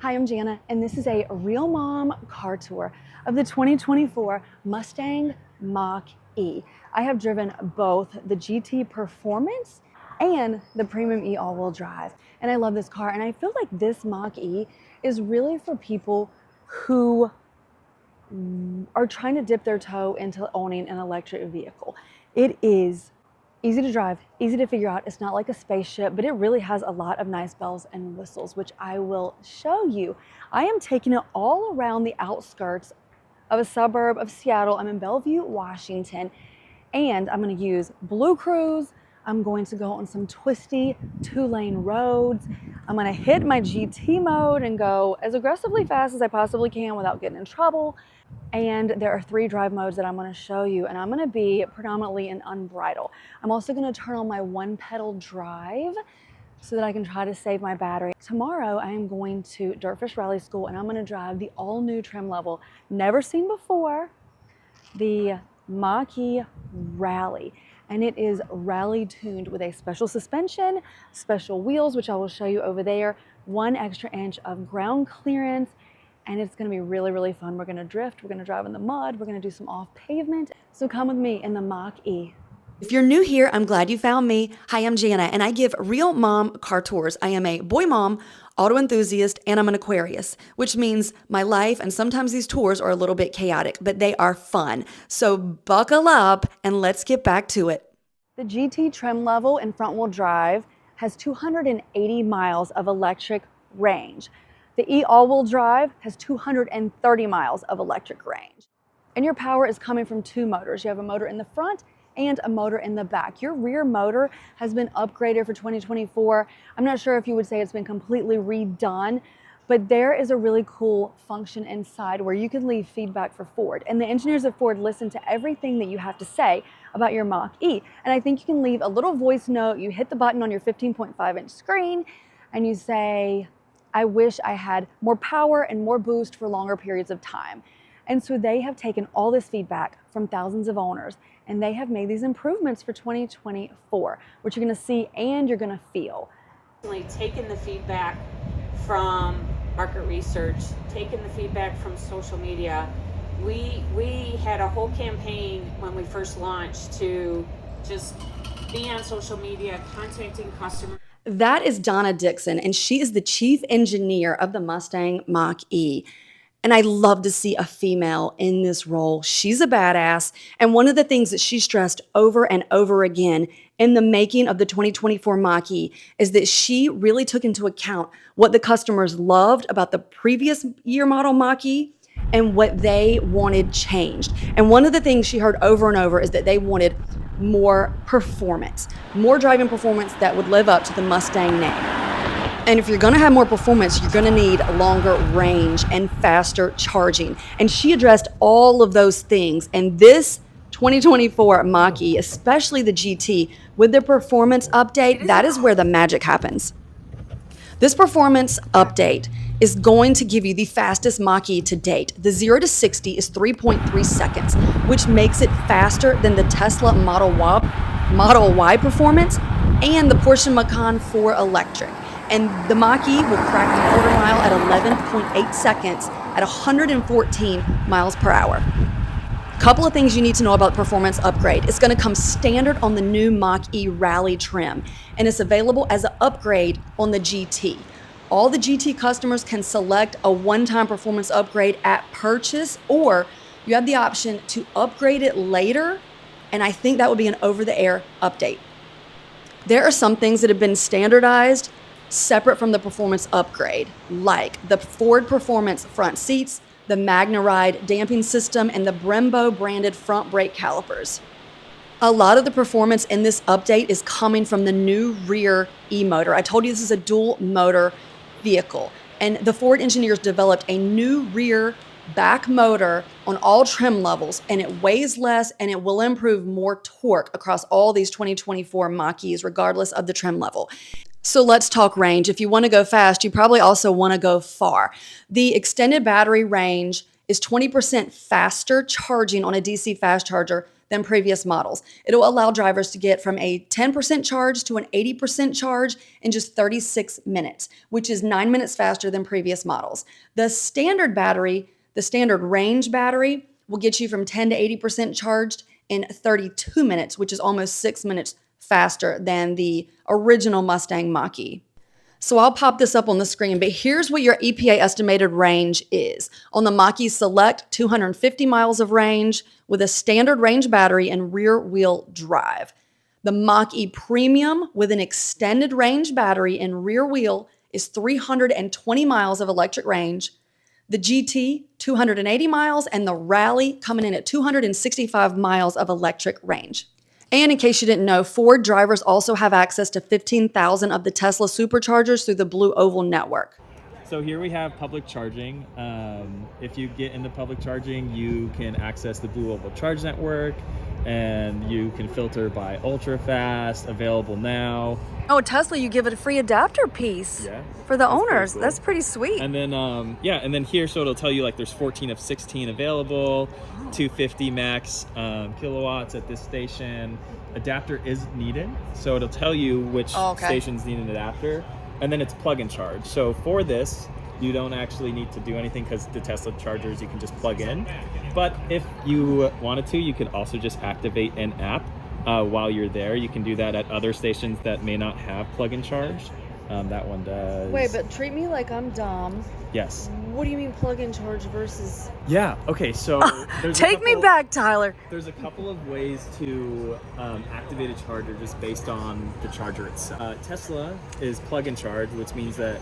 Hi, I'm Jana, and this is a Real Mom car tour of the 2024 Mustang Mach E. I have driven both the GT Performance and the Premium E all-wheel drive, and I love this car. And I feel like this Mach E is really for people who are trying to dip their toe into owning an electric vehicle. It is easy to drive, easy to figure out. It's not like a spaceship, but it really has a lot of nice bells and whistles, which I will show you. I am taking it all around the outskirts of a suburb of Seattle. I'm in Bellevue, Washington, and I'm going to use Blue Cruise. I'm going to go on some twisty 2-lane roads. I'm going to hit my GT mode and go as aggressively fast as I possibly can without getting in trouble. And there are 3 drive modes that I'm going to show you, and I'm going to be predominantly in unbridled. I'm also going to turn on my 1-pedal drive so that I can try to save my battery. Tomorrow I am going to Dirtfish Rally School, and I'm going to drive the all-new trim level, never seen before, the Mach E Rally. And it is rally tuned with a special suspension, special wheels, which I will show you over there, 1 extra inch of ground clearance, and it's gonna be really, really fun. We're gonna drift, we're gonna drive in the mud, we're gonna do some off pavement. So come with me in the Mach E. If you're new here, I'm glad you found me. Hi, I'm Jana, and I give Real Mom car tours. I am a boy mom, auto enthusiast, and I'm an Aquarius, which means my life and sometimes these tours are a little bit chaotic, but they are fun. So buckle up and let's get back to it. The GT trim level and front wheel drive has 280 miles of electric range. The E all-wheel drive has 230 miles of electric range. And your power is coming from 2 motors. You have a motor in the front and a motor in the back. Your rear motor has been upgraded for 2024. I'm not sure if you would say it's been completely redone, but there is a really cool function inside where you can leave feedback for Ford. And the engineers at Ford listen to everything that you have to say about your Mach E. And I think you can leave a little voice note. You hit the button on your 15.5-inch screen and you say, I wish I had more power and more boost for longer periods of time. And so they have taken all this feedback from thousands of owners and they have made these improvements for 2024, which you're gonna see and you're gonna feel. Taking the feedback from market research, taking the feedback from social media. We had a whole campaign when we first launched to just be on social media, contacting customers. That is Donna Dixon, and she is the chief engineer of the Mustang Mach E. And I love to see a female in this role. She's a badass. And one of the things that she stressed over and over again in the making of the 2024 Mach E is that she really took into account what the customers loved about the previous year model Mach E and what they wanted changed. And one of the things she heard over and over is that they wanted more performance, more driving performance that would live up to the Mustang name. And if you're gonna have more performance, you're gonna need longer range and faster charging. And she addressed all of those things. And this 2024 Mach E, especially the GT, with the performance update, that is where the magic happens. This performance update is going to give you the fastest Mach E to date. The 0 to 60 is 3.3 seconds, which makes it faster than the Tesla Model Y performance and the Porsche Macan 4 electric. And the Mach E will crack the quarter mile at 11.8 seconds at 114 miles per hour. Couple of things you need to know about the performance upgrade. It's going to come standard on the new Mach E Rally trim, and it's available as an upgrade on the GT. All the GT customers can select a one-time performance upgrade at purchase, or you have the option to upgrade it later, and I think that would be an over-the-air update. There are some things that have been standardized separate from the performance upgrade, like the Ford Performance front seats, the MagneRide damping system, and the Brembo branded front brake calipers. A lot of the performance in this update is coming from the new rear e-motor. I told you this is a dual motor vehicle, and the Ford engineers developed a new rear back motor on all trim levels, and it weighs less and it will improve more torque across all these 2024 Mach E's regardless of the trim level. So let's talk range. If you want to go fast, you probably also want to go far. The extended battery range is 20% faster charging on a DC fast charger than previous models. It'll allow drivers to get from a 10% charge to an 80% charge in just 36 minutes, which is 9 minutes faster than previous models. The standard range battery will get you from 10 to 80% charged in 32 minutes, which is almost 6 minutes faster than the original Mustang Mach E. So I'll pop this up on the screen, but here's what your EPA estimated range is. On the Mach E Select, 250 miles of range with a standard range battery and rear wheel drive. The Mach E Premium with an extended range battery and rear wheel is 320 miles of electric range. The GT, 280 miles, and the Rally coming in at 265 miles of electric range. And in case you didn't know, Ford drivers also have access to 15,000 of the Tesla superchargers through the Blue Oval network. So here we have public charging. If you get into public charging, you can access the Blue Oval Charge Network, and you can filter by ultra fast, available now. Oh, Tesla, you give it a free adapter piece for the owners. Cool. That's pretty sweet. And then, and then here, so it'll tell you like there's 14 of 16 available, 250 max kilowatts at this station. Adapter is needed, so it'll tell you which stations need an adapter, and then it's plug and charge. So for this, you don't actually need to do anything because the Tesla chargers you can just plug in. But if you wanted to, you can also just activate an app while you're there. You can do that at other stations that may not have plug and charge. That one does. Wait, but treat me like I'm dumb. Yes. What do you mean plug and charge versus? Yeah. Okay. So take me back, Tyler. There's a couple of ways to activate a charger just based on the charger itself. Tesla is plug and charge, which means that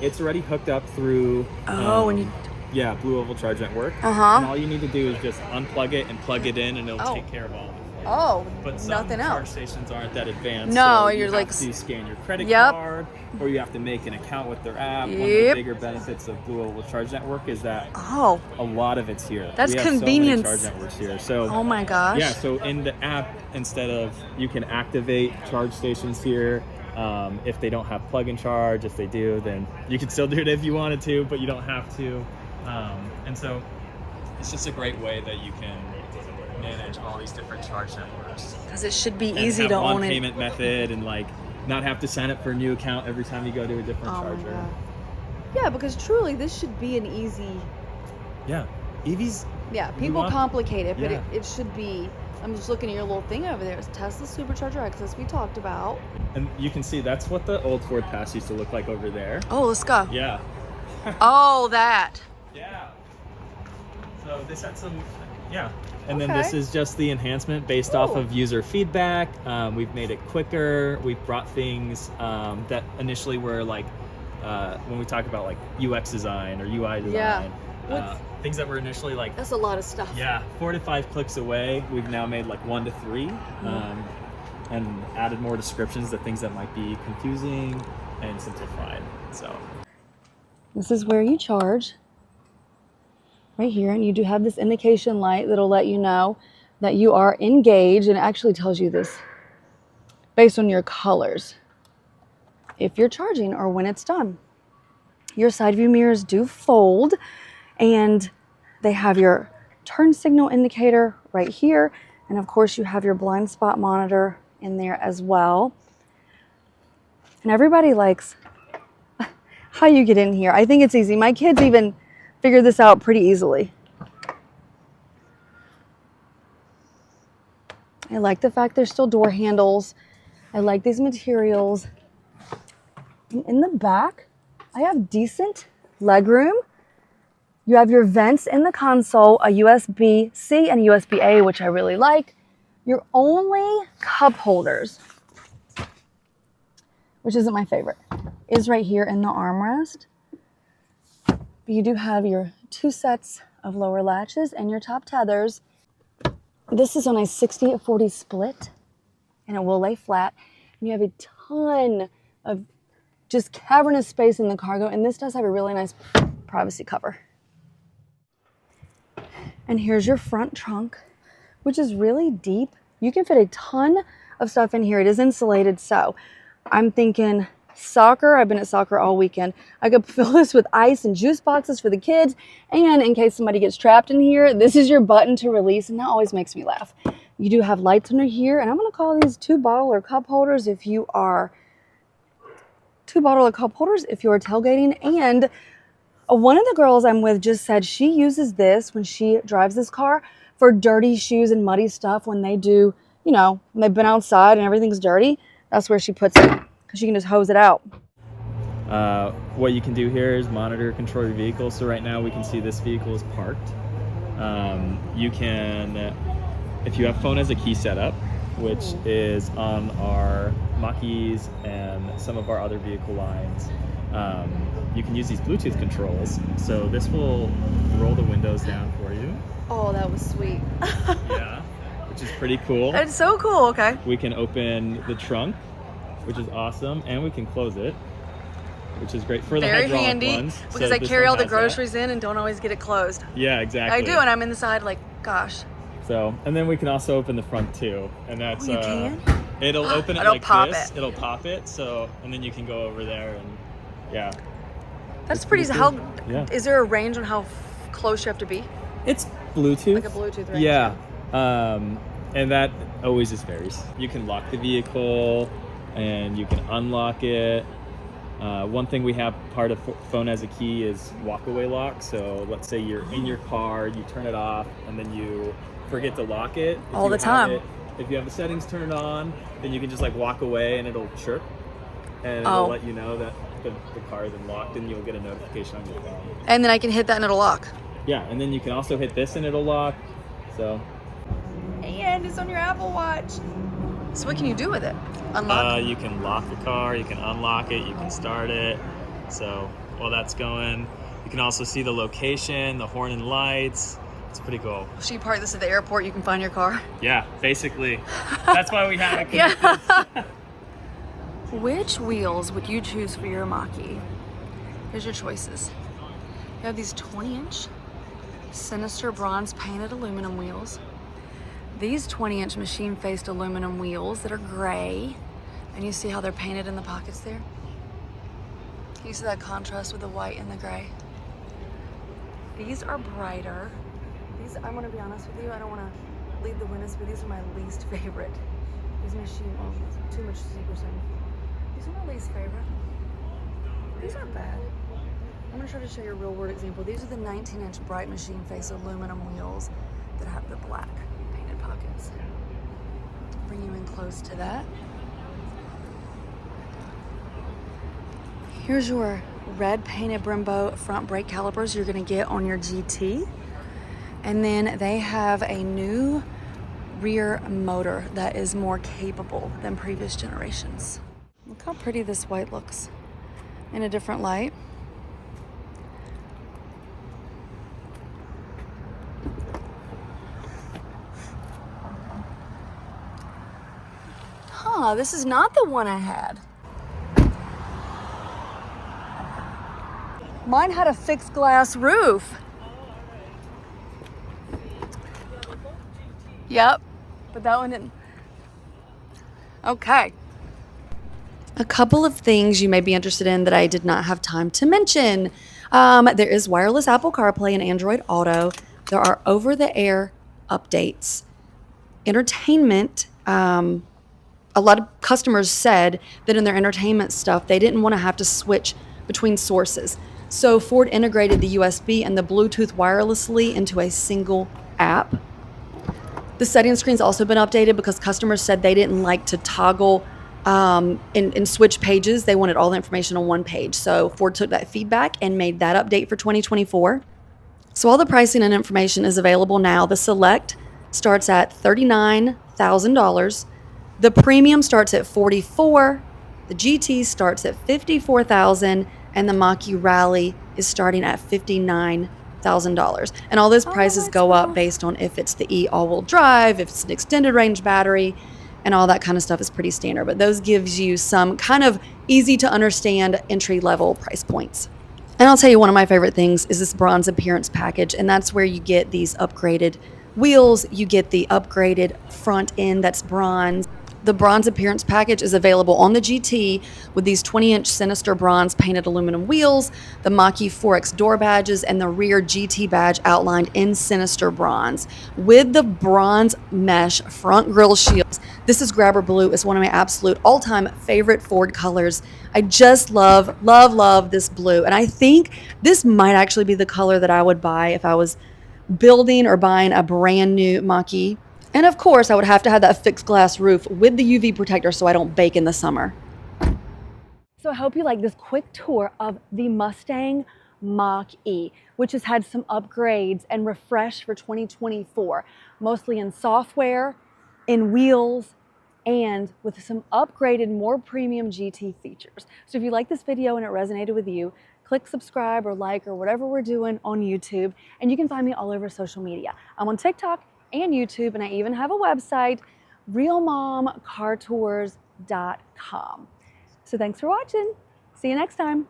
it's already hooked up through. Blue Oval Charge Network. And all you need to do is just unplug it and plug it in, and it'll take care of all of it. But some nothing charge else. stations aren't that advanced. No, so you're you like have to scan your credit card, or you have to make an account with their app. One of the bigger benefits of Blue Oval Charge Network is that a lot of it's here. That's we have convenience. So many charge networks here. So oh my gosh. Yeah. So in the app, instead of you can activate charge stations here. If they don't have plug and charge, if they do, then you can still do it if you wanted to, but you don't have to. And so it's just a great way that you can manage all these different charge networks. Because it should be and easy have to one own payment method and like not have to sign up for a new account every time you go to a different charger. Yeah, because truly this should be an easy. Yeah, EVs. Yeah, people complicate it, but it should be. I'm just looking at your little thing over there. It's Tesla Supercharger Access we talked about. And you can see that's what the old Ford Pass used to look like over there. Oh, let's go. Yeah. Oh, that. Yeah. So this had some, and then this is just the enhancement based off of user feedback. We've made it quicker. We've brought things that initially were like, when we talk about like UX design or UI design, things that were initially like, that's a lot of stuff. 4 to 5 clicks away. We've now made like 1 to 3, and added more descriptions, the things that might be confusing, and simplified. So this is where you charge. Right here, and you do have this indication light that'll let you know that you are engaged, and it actually tells you this based on your colors if you're charging or when it's done. Your side view mirrors do fold, and they have your turn signal indicator right here, and of course you have your blind spot monitor in there as well. And everybody likes how you get in here. I think it's easy. My kids even figure this out pretty easily. I like the fact there's still door handles. I like these materials. In the back, I have decent legroom. You have your vents in the console, a USB-C and a USB-A, which I really like. Your only cup holders, which isn't my favorite, is right here in the armrest. But you do have your 2 sets of lower latches and your top tethers. This is on a 60-40 split, and it will lay flat. And you have a ton of just cavernous space in the cargo, and this does have a really nice privacy cover. And here's your front trunk, which is really deep. You can fit a ton of stuff in here. It is insulated, so I'm thinking soccer. I've been at soccer all weekend. I could fill this with ice and juice boxes for the kids, and in case somebody gets trapped in here, this is your button to release, and that always makes me laugh. You do have lights under here, and I'm going to call these 2 bottle or cup holders if you are tailgating. And one of the girls I'm with just said she uses this when she drives this car for dirty shoes and muddy stuff when they do, you know, when they've been outside and everything's dirty. That's where she puts it because she can just hose it out. What you can do here is monitor, control your vehicle. So right now we can see this vehicle is parked. You can, if you have phone as a key setup, which is on our Mach E's and some of our other vehicle lines, you can use these Bluetooth controls. So this will roll the windows down for you. Oh, that was sweet. Yeah, which is pretty cool. That's so cool. Okay. We can open the trunk, which is awesome, and we can close it, which is great for the Very hydraulic handy ones. because So I this carry one all the has that. groceries in and don't always get it closed. Yeah, exactly. I do, and I'm inside like, gosh. So, and then we can also open the front too, and that's Oh, you can? It'll open it It'll like pop this. it. It'll pop it. So, and then you can go over there and yeah. That's It's pretty. pretty How cool. Yeah. is there a range on how close you have to be? It's Bluetooth. Like a Bluetooth range? Yeah. And that always just varies. You can lock the vehicle, and you can unlock it. One thing we have part of phone as a key is walk-away lock. So let's say you're in your car, you turn it off, and then you forget to lock it. All the time. If you have the settings turned on, then you can just like walk away and it'll chirp, and it'll let you know that the car is unlocked, and you'll get a notification on your phone. And then I can hit that and it'll lock. Yeah, and then you can also hit this and it'll lock. So And it's on your Apple Watch. So what can you do with it? Unlock? you can lock the car, you can unlock it, you can start it. So while that's going, you can also see the location, the horn and lights. It's pretty cool. So you park this at the airport, you can find your car. Yeah, basically. That's why we have it. Yeah. Which wheels would you choose for your Mach E? Here's your choices. You have these 20-inch Sinister bronze painted aluminum wheels. These 20-inch machine-faced aluminum wheels that are gray. And you see how they're painted in the pockets there? Can you see that contrast with the white and the gray? These are brighter. These, I'm gonna be honest with you, I don't wanna lead the witness, but these are my least favorite. These machine, oh, too much secrecy. These are my least favorite. These aren't bad. I'm gonna try to show you a real world example. These are the 19-inch bright machine face aluminum wheels that have the black painted pockets. Bring you in close to that. Here's your red painted Brembo front brake calipers you're gonna get on your GT. And then they have a new rear motor that is more capable than previous generations. Look how pretty this white looks in a different light. Huh, this is not the one I had. Mine had a fixed glass roof. Yep, but that one didn't. Okay. A couple of things you may be interested in that I did not have time to mention. There is wireless Apple CarPlay and Android Auto. There are over-the-air updates. Entertainment, a lot of customers said that in their entertainment stuff, they didn't want to have to switch between sources. So Ford integrated the USB and the Bluetooth wirelessly into a single app. The settings screen's also been updated because customers said they didn't like to toggle and switch pages. They wanted all the information on one page. So Ford took that feedback and made that update for 2024. So all the pricing and information is available now. The Select starts at $39,000. The Premium starts at $44,000. The GT starts at $54,000, and the Mach E Rally is starting at $59,000. And all those prices go up based on if it's the E all-wheel drive, if it's an extended range battery, and all that kind of stuff is pretty standard. But those gives you some kind of easy to understand entry-level price points. And I'll tell you, one of my favorite things is this bronze appearance package, and that's where you get these upgraded wheels, you get the upgraded front end that's bronze. The bronze appearance package is available on the GT with these 20-inch Sinister bronze painted aluminum wheels, the Mach E 4X door badges, and the rear GT badge outlined in Sinister bronze. With the bronze mesh front grille shields, this is Grabber Blue. It's one of my absolute all-time favorite Ford colors. I just love, love, love this blue. And I think this might actually be the color that I would buy if I was building or buying a brand new Mach E. And of course, I would have to have that fixed glass roof with the UV protector so I don't bake in the summer. So I hope you like this quick tour of the Mustang Mach E, which has had some upgrades and refresh for 2024, mostly in software, in wheels, and with some upgraded, more premium GT features. So if you like this video and it resonated with you, click subscribe or like or whatever we're doing on YouTube, and you can find me all over social media. I'm on TikTok and YouTube, and I even have a website, realmomcartours.com. So thanks for watching. See you next time.